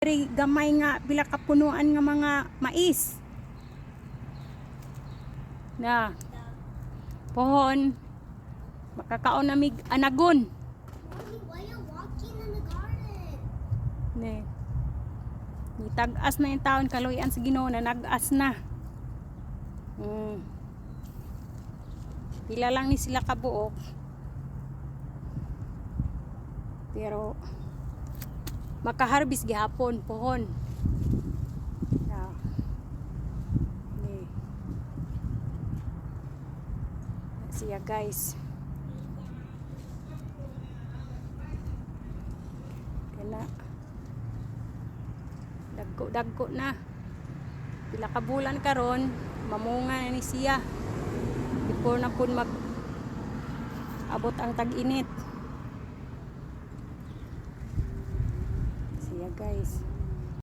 Very gamay nga pila ka punuan nga mga mais. Na pohon makakaon na mig anagon. Mommy, why are you walking in the garden? Ne. Nitag-as na yung taon kaluyan sa Ginoo na nag-as na. Pila lang ni sila kabuok. Pero makaharbis gihapon pohon. Yeah. Ne. Siya guys. Kana dagko na. Pila ka bulan karon mamunga na ni siya. Before na pud mag abot ang tag-init. Siya guys.